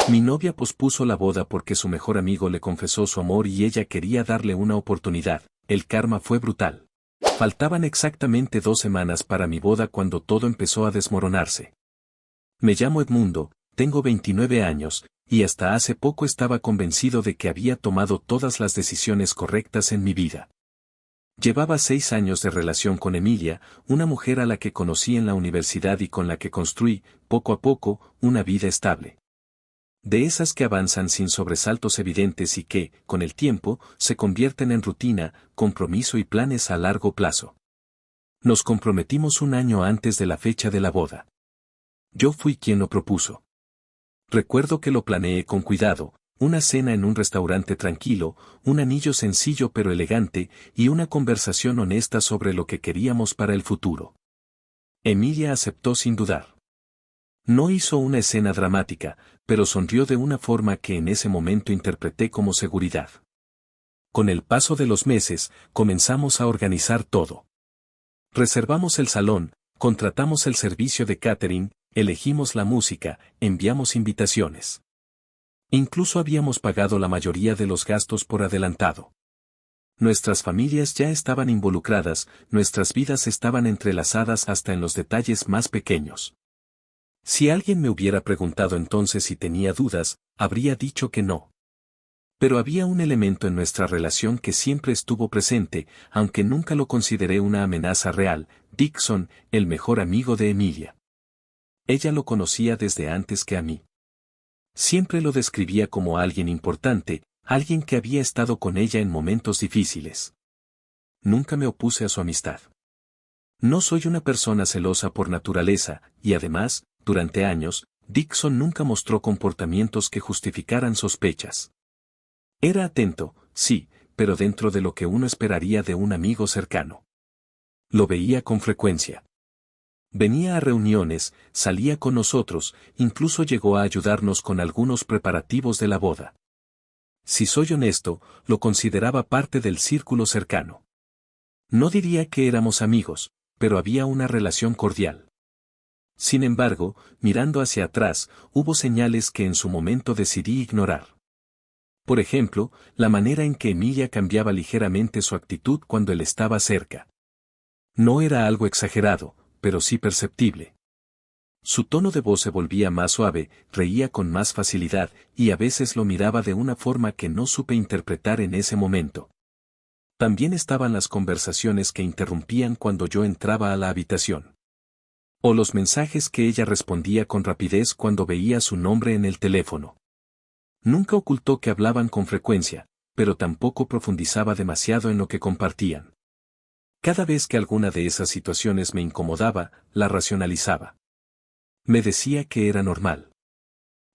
Mi novia pospuso la boda porque su mejor amigo le confesó su amor y ella quería darle una oportunidad. El karma fue brutal. Faltaban exactamente 2 semanas para mi boda cuando todo empezó a desmoronarse. Me llamo Edmundo, tengo 29 años, y hasta hace poco estaba convencido de que había tomado todas las decisiones correctas en mi vida. Llevaba 6 años de relación con Emilia, una mujer a la que conocí en la universidad y con la que construí, poco a poco, una vida estable. De esas que avanzan sin sobresaltos evidentes y que, con el tiempo, se convierten en rutina, compromiso y planes a largo plazo. Nos comprometimos un año antes de la fecha de la boda. Yo fui quien lo propuso. Recuerdo que lo planeé con cuidado, una cena en un restaurante tranquilo, un anillo sencillo pero elegante, y una conversación honesta sobre lo que queríamos para el futuro. Emilia aceptó sin dudar. No hizo una escena dramática, pero sonrió de una forma que en ese momento interpreté como seguridad. Con el paso de los meses, comenzamos a organizar todo. Reservamos el salón, contratamos el servicio de catering, elegimos la música, enviamos invitaciones. Incluso habíamos pagado la mayoría de los gastos por adelantado. Nuestras familias ya estaban involucradas, nuestras vidas estaban entrelazadas hasta en los detalles más pequeños. Si alguien me hubiera preguntado entonces si tenía dudas, habría dicho que no. Pero había un elemento en nuestra relación que siempre estuvo presente, aunque nunca lo consideré una amenaza real: Dixon, el mejor amigo de Emilia. Ella lo conocía desde antes que a mí. Siempre lo describía como alguien importante, alguien que había estado con ella en momentos difíciles. Nunca me opuse a su amistad. No soy una persona celosa por naturaleza, y además, durante años, Dixon nunca mostró comportamientos que justificaran sospechas. Era atento, sí, pero dentro de lo que uno esperaría de un amigo cercano. Lo veía con frecuencia. Venía a reuniones, salía con nosotros, incluso llegó a ayudarnos con algunos preparativos de la boda. Si soy honesto, lo consideraba parte del círculo cercano. No diría que éramos amigos, pero había una relación cordial. Sin embargo, mirando hacia atrás, hubo señales que en su momento decidí ignorar. Por ejemplo, la manera en que Emilia cambiaba ligeramente su actitud cuando él estaba cerca. No era algo exagerado, pero sí perceptible. Su tono de voz se volvía más suave, reía con más facilidad, y a veces lo miraba de una forma que no supe interpretar en ese momento. También estaban las conversaciones que interrumpían cuando yo entraba a la habitación. O los mensajes que ella respondía con rapidez cuando veía su nombre en el teléfono. Nunca ocultó que hablaban con frecuencia, pero tampoco profundizaba demasiado en lo que compartían. Cada vez que alguna de esas situaciones me incomodaba, la racionalizaba. Me decía que era normal.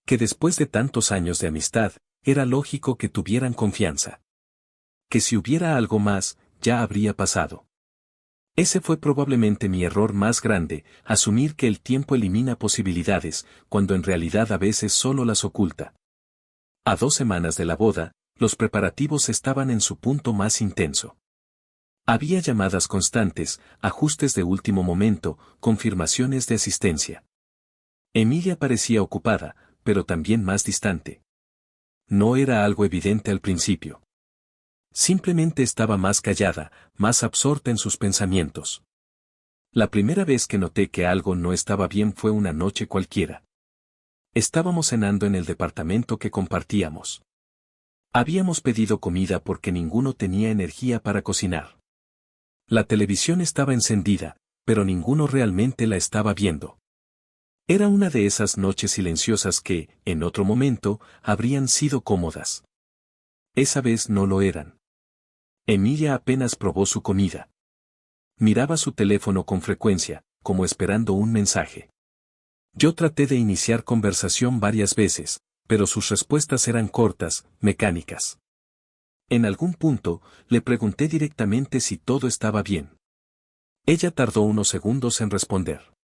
Que después de tantos años de amistad, era lógico que tuvieran confianza. Que si hubiera algo más, ya habría pasado. Ese fue probablemente mi error más grande, asumir que el tiempo elimina posibilidades, cuando en realidad a veces solo las oculta. A 2 semanas de la boda, los preparativos estaban en su punto más intenso. Había llamadas constantes, ajustes de último momento, confirmaciones de asistencia. Emilia parecía ocupada, pero también más distante. No era algo evidente al principio. Simplemente estaba más callada, más absorta en sus pensamientos. La primera vez que noté que algo no estaba bien fue una noche cualquiera. Estábamos cenando en el departamento que compartíamos. Habíamos pedido comida porque ninguno tenía energía para cocinar. La televisión estaba encendida, pero ninguno realmente la estaba viendo. Era una de esas noches silenciosas que, en otro momento, habrían sido cómodas. Esa vez no lo eran. Emilia apenas probó su comida. Miraba su teléfono con frecuencia, como esperando un mensaje. Yo traté de iniciar conversación varias veces, pero sus respuestas eran cortas, mecánicas. En algún punto, le pregunté directamente si todo estaba bien. Ella tardó unos segundos en responder.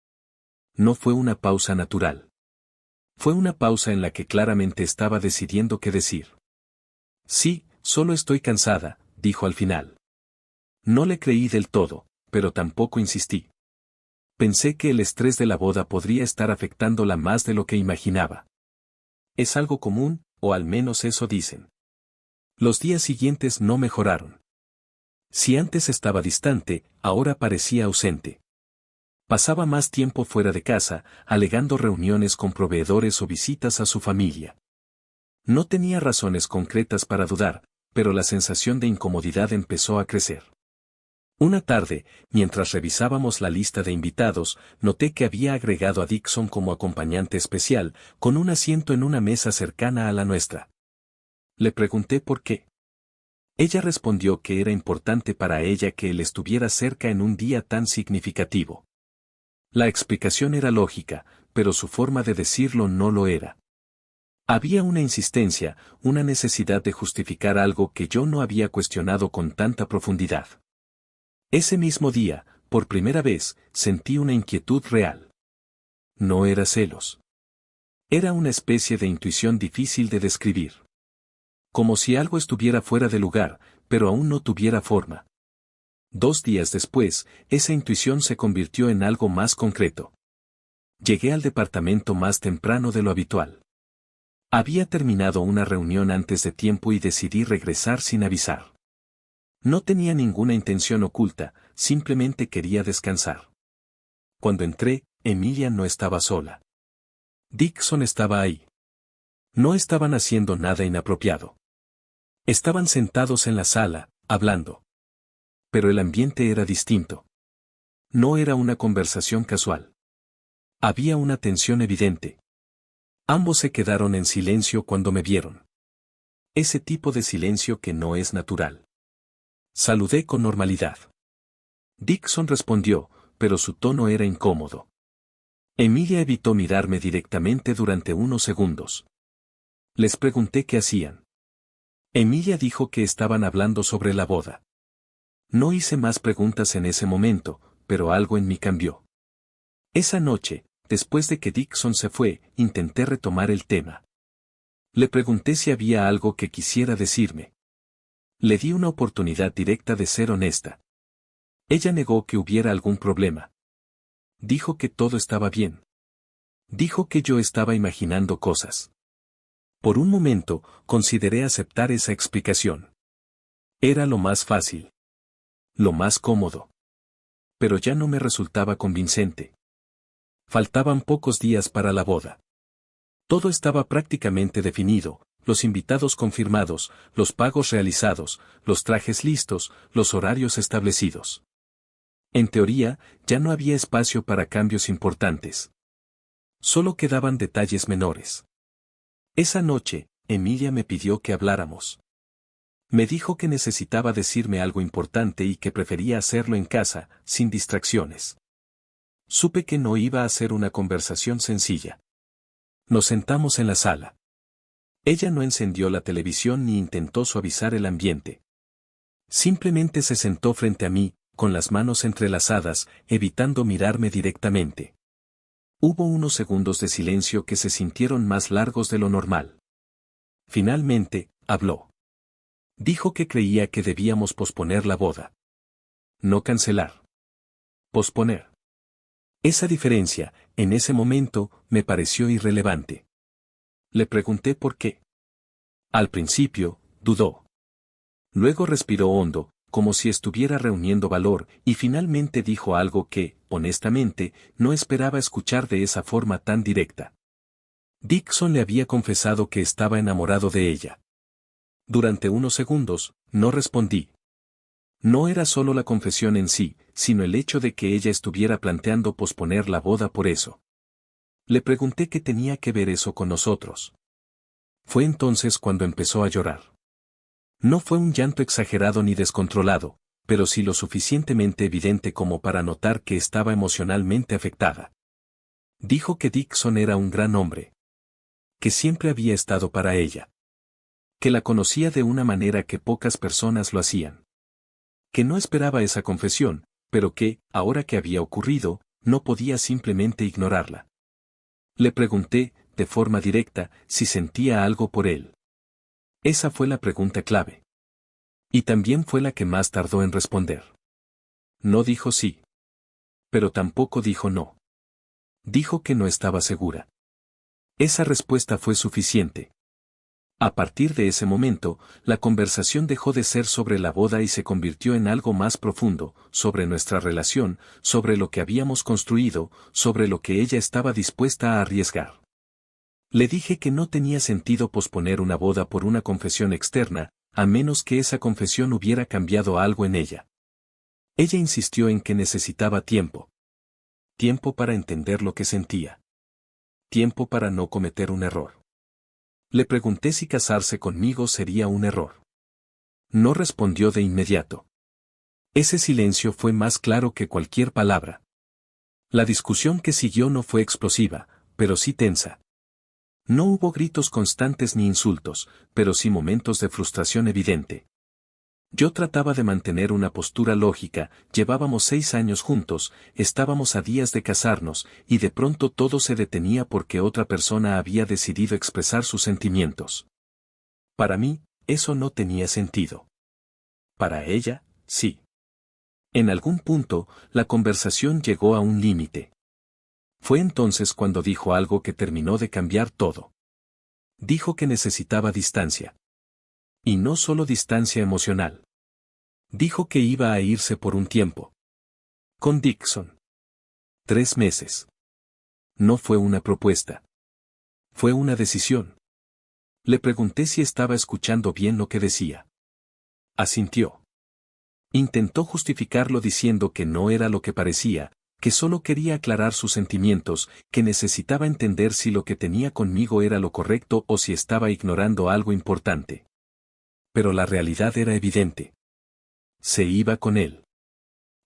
No fue una pausa natural. Fue una pausa en la que claramente estaba decidiendo qué decir. Sí, solo estoy cansada, dijo al final. No le creí del todo, pero tampoco insistí. Pensé que el estrés de la boda podría estar afectándola más de lo que imaginaba. Es algo común, o al menos eso dicen. Los días siguientes no mejoraron. Si antes estaba distante, ahora parecía ausente. Pasaba más tiempo fuera de casa, alegando reuniones con proveedores o visitas a su familia. No tenía razones concretas para dudar, pero la sensación de incomodidad empezó a crecer. Una tarde, mientras revisábamos la lista de invitados, noté que había agregado a Dixon como acompañante especial, con un asiento en una mesa cercana a la nuestra. Le pregunté por qué. Ella respondió que era importante para ella que él estuviera cerca en un día tan significativo. La explicación era lógica, pero su forma de decirlo no lo era. Había una insistencia, una necesidad de justificar algo que yo no había cuestionado con tanta profundidad. Ese mismo día, por primera vez, sentí una inquietud real. No era celos. Era una especie de intuición difícil de describir. Como si algo estuviera fuera de lugar, pero aún no tuviera forma. 2 días después, esa intuición se convirtió en algo más concreto. Llegué al departamento más temprano de lo habitual. Había terminado una reunión antes de tiempo y decidí regresar sin avisar. No tenía ninguna intención oculta, simplemente quería descansar. Cuando entré, Emilia no estaba sola. Dixon estaba ahí. No estaban haciendo nada inapropiado. Estaban sentados en la sala, hablando. Pero el ambiente era distinto. No era una conversación casual. Había una tensión evidente. Ambos se quedaron en silencio cuando me vieron. Ese tipo de silencio que no es natural. Saludé con normalidad. Dixon respondió, pero su tono era incómodo. Emilia evitó mirarme directamente durante unos segundos. Les pregunté qué hacían. Emilia dijo que estaban hablando sobre la boda. No hice más preguntas en ese momento, pero algo en mí cambió. Esa noche, después de que Dixon se fue, intenté retomar el tema. Le pregunté si había algo que quisiera decirme. Le di una oportunidad directa de ser honesta. Ella negó que hubiera algún problema. Dijo que todo estaba bien. Dijo que yo estaba imaginando cosas. Por un momento, consideré aceptar esa explicación. Era lo más fácil. Lo más cómodo. Pero ya no me resultaba convincente. Faltaban pocos días para la boda. Todo estaba prácticamente definido, los invitados confirmados, los pagos realizados, los trajes listos, los horarios establecidos. En teoría, ya no había espacio para cambios importantes. Solo quedaban detalles menores. Esa noche, Emilia me pidió que habláramos. Me dijo que necesitaba decirme algo importante y que prefería hacerlo en casa, sin distracciones. Supe que no iba a ser una conversación sencilla. Nos sentamos en la sala. Ella no encendió la televisión ni intentó suavizar el ambiente. Simplemente se sentó frente a mí, con las manos entrelazadas, evitando mirarme directamente. Hubo unos segundos de silencio que se sintieron más largos de lo normal. Finalmente, habló. Dijo que creía que debíamos posponer la boda. No cancelar. Posponer. Esa diferencia, en ese momento, me pareció irrelevante. Le pregunté por qué. Al principio, dudó. Luego respiró hondo, como si estuviera reuniendo valor, y finalmente dijo algo que, honestamente, no esperaba escuchar de esa forma tan directa. Dixon le había confesado que estaba enamorado de ella. Durante unos segundos, no respondí. No era solo la confesión en sí, sino el hecho de que ella estuviera planteando posponer la boda por eso. Le pregunté qué tenía que ver eso con nosotros. Fue entonces cuando empezó a llorar. No fue un llanto exagerado ni descontrolado, pero sí lo suficientemente evidente como para notar que estaba emocionalmente afectada. Dijo que Dixon era un gran hombre. Que siempre había estado para ella. Que la conocía de una manera que pocas personas lo hacían. Que no esperaba esa confesión, pero que, ahora que había ocurrido, no podía simplemente ignorarla. Le pregunté, de forma directa, si sentía algo por él. Esa fue la pregunta clave. Y también fue la que más tardó en responder. No dijo sí. Pero tampoco dijo no. Dijo que no estaba segura. Esa respuesta fue suficiente. A partir de ese momento, la conversación dejó de ser sobre la boda y se convirtió en algo más profundo, sobre nuestra relación, sobre lo que habíamos construido, sobre lo que ella estaba dispuesta a arriesgar. Le dije que no tenía sentido posponer una boda por una confesión externa, a menos que esa confesión hubiera cambiado algo en ella. Ella insistió en que necesitaba tiempo. Tiempo para entender lo que sentía. Tiempo para no cometer un error. Le pregunté si casarse conmigo sería un error. No respondió de inmediato. Ese silencio fue más claro que cualquier palabra. La discusión que siguió no fue explosiva, pero sí tensa. No hubo gritos constantes ni insultos, pero sí momentos de frustración evidente. Yo trataba de mantener una postura lógica, llevábamos 6 años juntos, estábamos a días de casarnos, y de pronto todo se detenía porque otra persona había decidido expresar sus sentimientos. Para mí, eso no tenía sentido. Para ella, sí. En algún punto, la conversación llegó a un límite. Fue entonces cuando dijo algo que terminó de cambiar todo. Dijo que necesitaba distancia. Y no solo distancia emocional. Dijo que iba a irse por un tiempo. Con Dixon. 3 meses. No fue una propuesta. Fue una decisión. Le pregunté si estaba escuchando bien lo que decía. Asintió. Intentó justificarlo diciendo que no era lo que parecía, que solo quería aclarar sus sentimientos, que necesitaba entender si lo que tenía conmigo era lo correcto o si estaba ignorando algo importante. Pero la realidad era evidente. Se iba con él.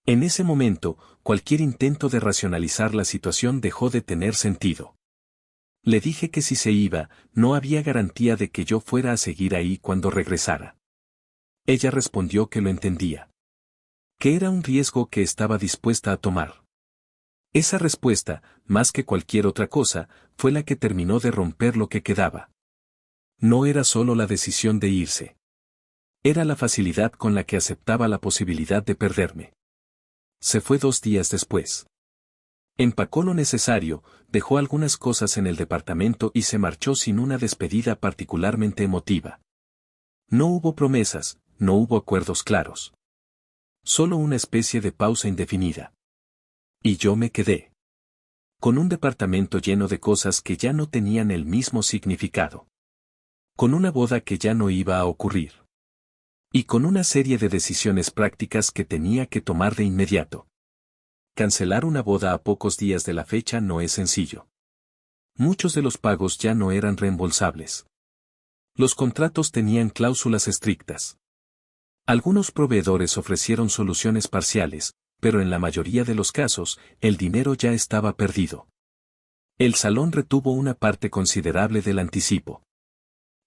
En ese momento, cualquier intento de racionalizar la situación dejó de tener sentido. Le dije que si se iba, no había garantía de que yo fuera a seguir ahí cuando regresara. Ella respondió que lo entendía. Que era un riesgo que estaba dispuesta a tomar. Esa respuesta, más que cualquier otra cosa, fue la que terminó de romper lo que quedaba. No era solo la decisión de irse. Era la facilidad con la que aceptaba la posibilidad de perderme. Se fue 2 días después. Empacó lo necesario, dejó algunas cosas en el departamento y se marchó sin una despedida particularmente emotiva. No hubo promesas, no hubo acuerdos claros. Solo una especie de pausa indefinida. Y yo me quedé. Con un departamento lleno de cosas que ya no tenían el mismo significado. Con una boda que ya no iba a ocurrir. Y con una serie de decisiones prácticas que tenía que tomar de inmediato. Cancelar una boda a pocos días de la fecha no es sencillo. Muchos de los pagos ya no eran reembolsables. Los contratos tenían cláusulas estrictas. Algunos proveedores ofrecieron soluciones parciales, pero en la mayoría de los casos, el dinero ya estaba perdido. El salón retuvo una parte considerable del anticipo.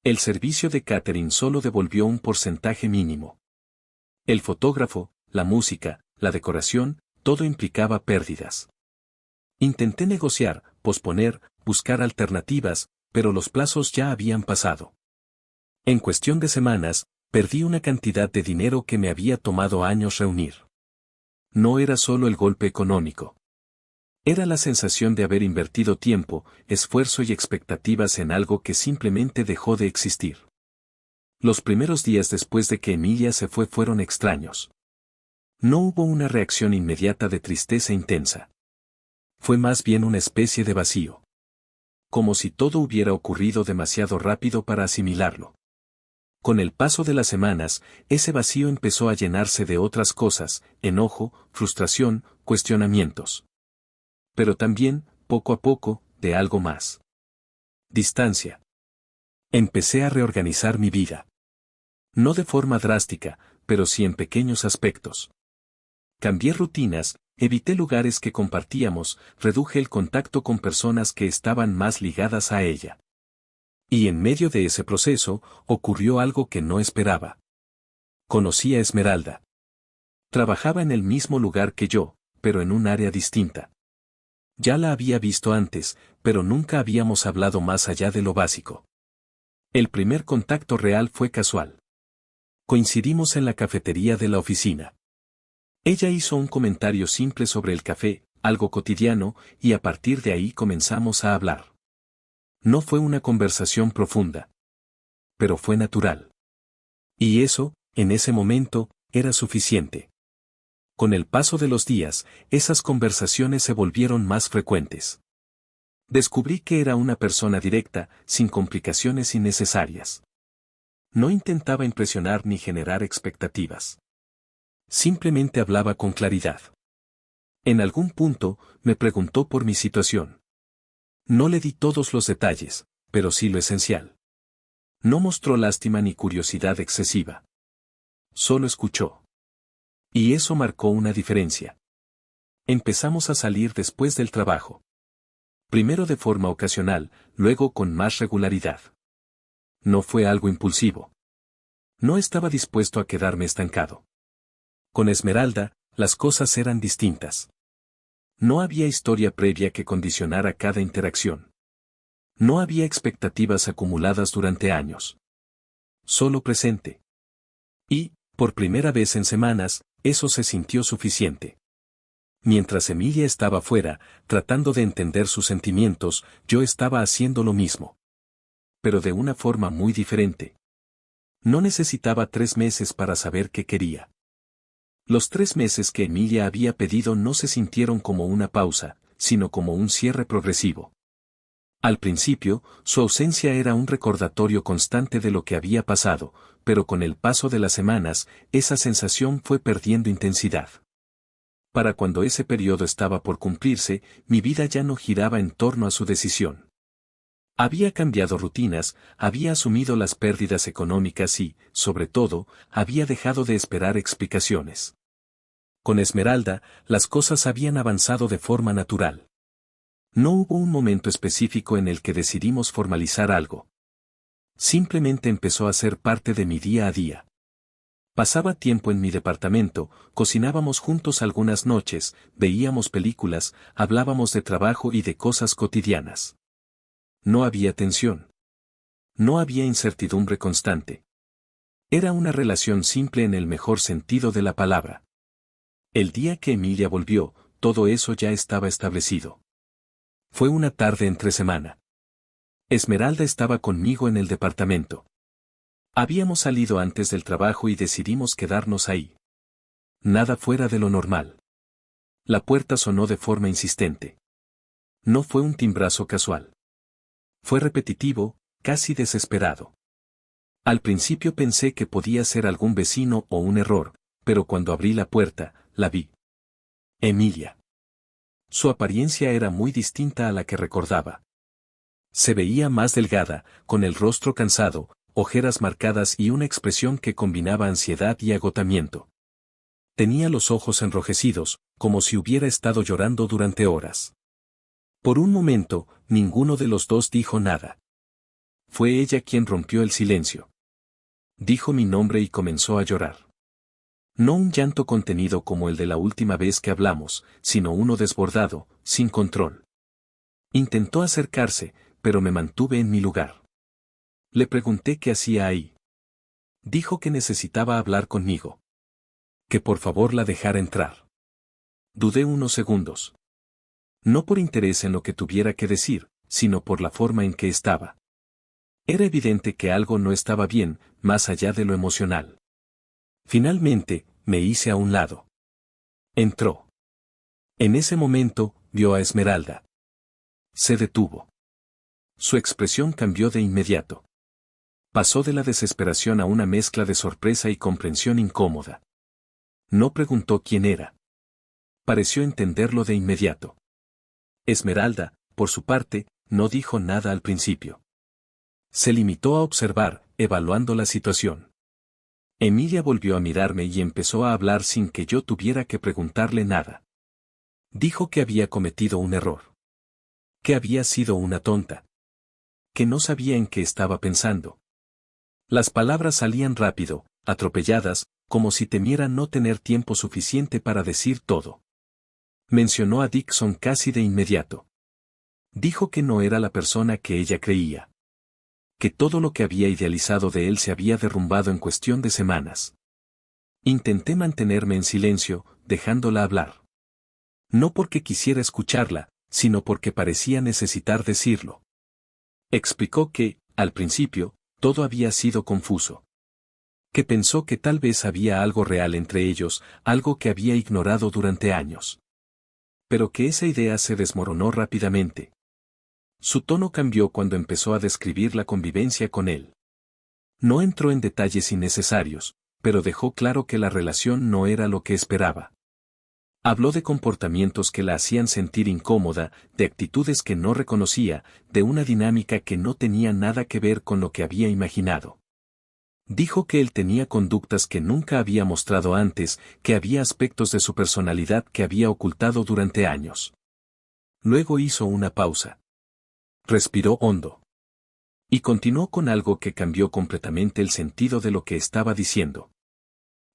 El servicio de catering solo devolvió un porcentaje mínimo. El fotógrafo, la música, la decoración, todo implicaba pérdidas. Intenté negociar, posponer, buscar alternativas, pero los plazos ya habían pasado. En cuestión de semanas, perdí una cantidad de dinero que me había tomado años reunir. No era solo el golpe económico. Era la sensación de haber invertido tiempo, esfuerzo y expectativas en algo que simplemente dejó de existir. Los primeros días después de que Emilia se fue fueron extraños. No hubo una reacción inmediata de tristeza intensa. Fue más bien una especie de vacío. Como si todo hubiera ocurrido demasiado rápido para asimilarlo. Con el paso de las semanas, ese vacío empezó a llenarse de otras cosas, enojo, frustración, cuestionamientos. Pero también, poco a poco, de algo más. Distancia. Empecé a reorganizar mi vida. No de forma drástica, pero sí en pequeños aspectos. Cambié rutinas, evité lugares que compartíamos, reduje el contacto con personas que estaban más ligadas a ella. Y en medio de ese proceso, ocurrió algo que no esperaba. Conocí a Esmeralda. Trabajaba en el mismo lugar que yo, pero en un área distinta. Ya la había visto antes, pero nunca habíamos hablado más allá de lo básico. El primer contacto real fue casual. Coincidimos en la cafetería de la oficina. Ella hizo un comentario simple sobre el café, algo cotidiano, y a partir de ahí comenzamos a hablar. No fue una conversación profunda. Pero fue natural. Y eso, en ese momento, era suficiente. Con el paso de los días, esas conversaciones se volvieron más frecuentes. Descubrí que era una persona directa, sin complicaciones innecesarias. No intentaba impresionar ni generar expectativas. Simplemente hablaba con claridad. En algún punto, me preguntó por mi situación. No le di todos los detalles, pero sí lo esencial. No mostró lástima ni curiosidad excesiva. Solo escuchó. Y eso marcó una diferencia. Empezamos a salir después del trabajo. Primero de forma ocasional, luego con más regularidad. No fue algo impulsivo. No estaba dispuesto a quedarme estancado. Con Esmeralda, las cosas eran distintas. No había historia previa que condicionara cada interacción. No había expectativas acumuladas durante años. Solo presente. Y, por primera vez en semanas, eso se sintió suficiente. Mientras Emilia estaba fuera, tratando de entender sus sentimientos, yo estaba haciendo lo mismo. Pero de una forma muy diferente. No necesitaba 3 meses para saber qué quería. Los 3 meses que Emilia había pedido no se sintieron como una pausa, sino como un cierre progresivo. Al principio, su ausencia era un recordatorio constante de lo que había pasado, pero con el paso de las semanas, esa sensación fue perdiendo intensidad. Para cuando ese periodo estaba por cumplirse, mi vida ya no giraba en torno a su decisión. Había cambiado rutinas, había asumido las pérdidas económicas y, sobre todo, había dejado de esperar explicaciones. Con Esmeralda, las cosas habían avanzado de forma natural. No hubo un momento específico en el que decidimos formalizar algo. Simplemente empezó a ser parte de mi día a día. Pasaba tiempo en mi departamento, cocinábamos juntos algunas noches, veíamos películas, hablábamos de trabajo y de cosas cotidianas. No había tensión. No había incertidumbre constante. Era una relación simple en el mejor sentido de la palabra. El día que Emilia volvió, todo eso ya estaba establecido. Fue una tarde entre semana. Esmeralda estaba conmigo en el departamento. Habíamos salido antes del trabajo y decidimos quedarnos ahí. Nada fuera de lo normal. La puerta sonó de forma insistente. No fue un timbrazo casual. Fue repetitivo, casi desesperado. Al principio pensé que podía ser algún vecino o un error, pero cuando abrí la puerta, la vi. Emilia. Su apariencia era muy distinta a la que recordaba. Se veía más delgada, con el rostro cansado, ojeras marcadas y una expresión que combinaba ansiedad y agotamiento. Tenía los ojos enrojecidos, como si hubiera estado llorando durante horas. Por un momento, ninguno de los dos dijo nada. Fue ella quien rompió el silencio. Dijo mi nombre y comenzó a llorar. No un llanto contenido como el de la última vez que hablamos, sino uno desbordado, sin control. Intentó acercarse, pero me mantuve en mi lugar. Le pregunté qué hacía ahí. Dijo que necesitaba hablar conmigo. Que por favor la dejara entrar. Dudé unos segundos. No por interés en lo que tuviera que decir, sino por la forma en que estaba. Era evidente que algo no estaba bien, más allá de lo emocional. Finalmente, me hice a un lado. Entró. En ese momento, vio a Esmeralda. Se detuvo. Su expresión cambió de inmediato. Pasó de la desesperación a una mezcla de sorpresa y comprensión incómoda. No preguntó quién era. Pareció entenderlo de inmediato. Esmeralda, por su parte, no dijo nada al principio. Se limitó a observar, evaluando la situación. Emilia volvió a mirarme y empezó a hablar sin que yo tuviera que preguntarle nada. Dijo que había cometido un error. Que había sido una tonta. Que no sabía en qué estaba pensando. Las palabras salían rápido, atropelladas, como si temiera no tener tiempo suficiente para decir todo. Mencionó a Dixon casi de inmediato. Dijo que no era la persona que ella creía. Que todo lo que había idealizado de él se había derrumbado en cuestión de semanas. Intenté mantenerme en silencio, dejándola hablar. No porque quisiera escucharla, sino porque parecía necesitar decirlo. Explicó que, al principio, todo había sido confuso. Que pensó que tal vez había algo real entre ellos, algo que había ignorado durante años. Pero que esa idea se desmoronó rápidamente. Su tono cambió cuando empezó a describir la convivencia con él. No entró en detalles innecesarios, pero dejó claro que la relación no era lo que esperaba. Habló de comportamientos que la hacían sentir incómoda, de actitudes que no reconocía, de una dinámica que no tenía nada que ver con lo que había imaginado. Dijo que él tenía conductas que nunca había mostrado antes, que había aspectos de su personalidad que había ocultado durante años. Luego hizo una pausa. Respiró hondo. Y continuó con algo que cambió completamente el sentido de lo que estaba diciendo.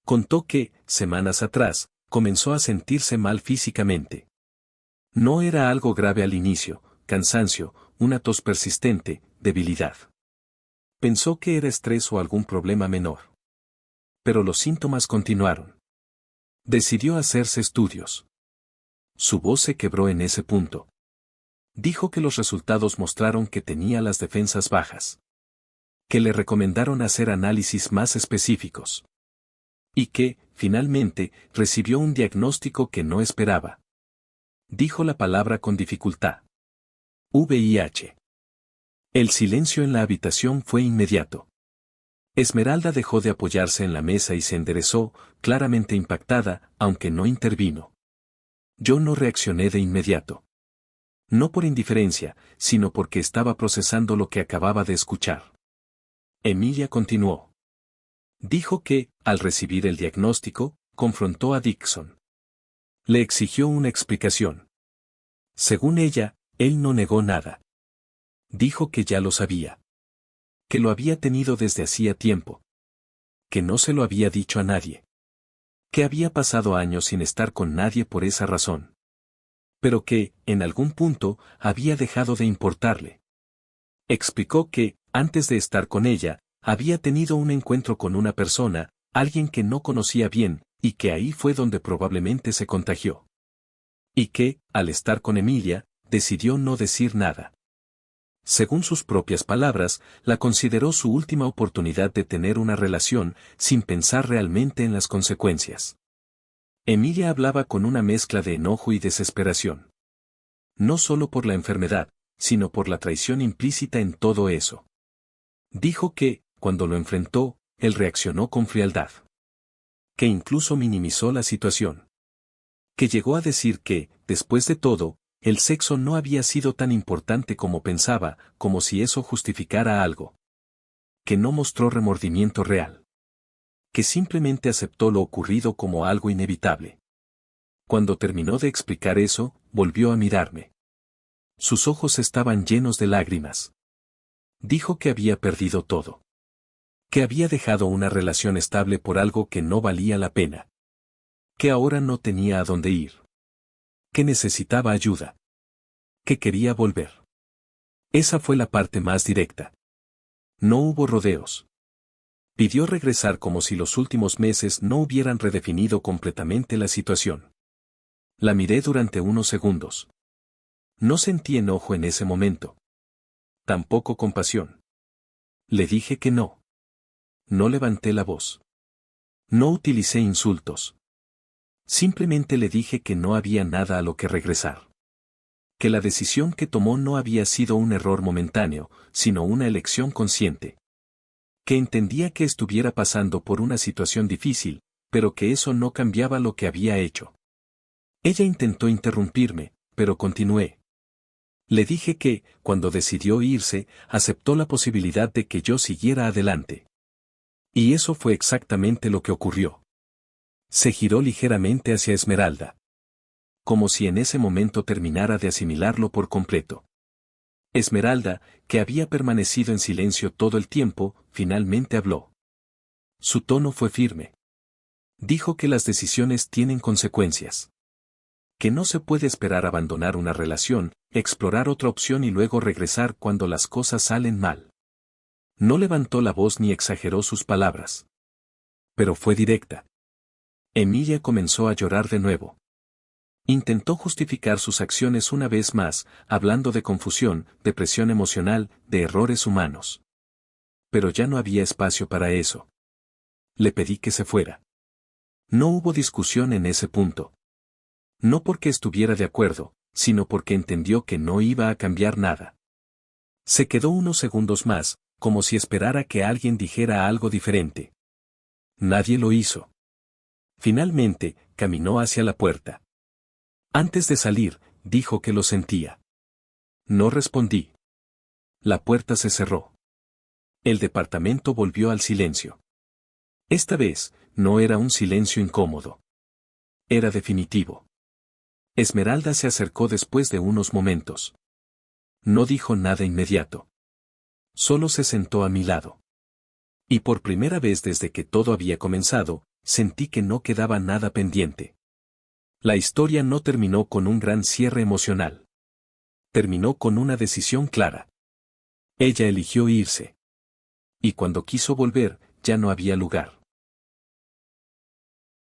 Contó que, semanas atrás, comenzó a sentirse mal físicamente. No era algo grave al inicio, cansancio, una tos persistente, debilidad. Pensó que era estrés o algún problema menor. Pero los síntomas continuaron. Decidió hacerse estudios. Su voz se quebró en ese punto. Dijo que los resultados mostraron que tenía las defensas bajas. Que le recomendaron hacer análisis más específicos. Y que, finalmente, recibió un diagnóstico que no esperaba. Dijo la palabra con dificultad. VIH. El silencio en la habitación fue inmediato. Esmeralda dejó de apoyarse en la mesa y se enderezó, claramente impactada, aunque no intervino. Yo no reaccioné de inmediato. No por indiferencia, sino porque estaba procesando lo que acababa de escuchar. Emilia continuó. Dijo que, al recibir el diagnóstico, confrontó a Dixon. Le exigió una explicación. Según ella, él no negó nada. Dijo que ya lo sabía. Que lo había tenido desde hacía tiempo. Que no se lo había dicho a nadie. Que había pasado años sin estar con nadie por esa razón. Pero que, en algún punto, había dejado de importarle. Explicó que, antes de estar con ella, había tenido un encuentro con una persona, alguien que no conocía bien, y que ahí fue donde probablemente se contagió. Y que, al estar con Emilia, decidió no decir nada. Según sus propias palabras, la consideró su última oportunidad de tener una relación, sin pensar realmente en las consecuencias. Emilia hablaba con una mezcla de enojo y desesperación. No solo por la enfermedad, sino por la traición implícita en todo eso. Dijo que, cuando lo enfrentó, él reaccionó con frialdad. Que incluso minimizó la situación. Que llegó a decir que, después de todo, el sexo no había sido tan importante como pensaba, como si eso justificara algo. Que no mostró remordimiento real. Que simplemente aceptó lo ocurrido como algo inevitable. Cuando terminó de explicar eso, volvió a mirarme. Sus ojos estaban llenos de lágrimas. Dijo que había perdido todo. Que había dejado una relación estable por algo que no valía la pena. Que ahora no tenía a dónde ir. Que necesitaba ayuda. Que quería volver. Esa fue la parte más directa. No hubo rodeos. Pidió regresar como si los últimos meses no hubieran redefinido completamente la situación. La miré durante unos segundos. No sentí enojo en ese momento. Tampoco compasión. Le dije que no. No levanté la voz. No utilicé insultos. Simplemente le dije que no había nada a lo que regresar. Que la decisión que tomó no había sido un error momentáneo, sino una elección consciente. Que entendía que estuviera pasando por una situación difícil, pero que eso no cambiaba lo que había hecho. Ella intentó interrumpirme, pero continué. Le dije que, cuando decidió irse, aceptó la posibilidad de que yo siguiera adelante. Y eso fue exactamente lo que ocurrió. Se giró ligeramente hacia Esmeralda. Como si en ese momento terminara de asimilarlo por completo. Esmeralda, que había permanecido en silencio todo el tiempo, finalmente habló. Su tono fue firme. Dijo que las decisiones tienen consecuencias. Que no se puede esperar abandonar una relación, explorar otra opción y luego regresar cuando las cosas salen mal. No levantó la voz ni exageró sus palabras. Pero fue directa. Emilia comenzó a llorar de nuevo. Intentó justificar sus acciones una vez más, hablando de confusión, depresión emocional, de errores humanos. Pero ya no había espacio para eso. Le pedí que se fuera. No hubo discusión en ese punto. No porque estuviera de acuerdo, sino porque entendió que no iba a cambiar nada. Se quedó unos segundos más, como si esperara que alguien dijera algo diferente. Nadie lo hizo. Finalmente, caminó hacia la puerta. Antes de salir, dijo que lo sentía. No respondí. La puerta se cerró. El departamento volvió al silencio. Esta vez, no era un silencio incómodo. Era definitivo. Esmeralda se acercó después de unos momentos. No dijo nada inmediato. Solo se sentó a mi lado. Y por primera vez desde que todo había comenzado, sentí que no quedaba nada pendiente. La historia no terminó con un gran cierre emocional. Terminó con una decisión clara. Ella eligió irse. Y cuando quiso volver, ya no había lugar.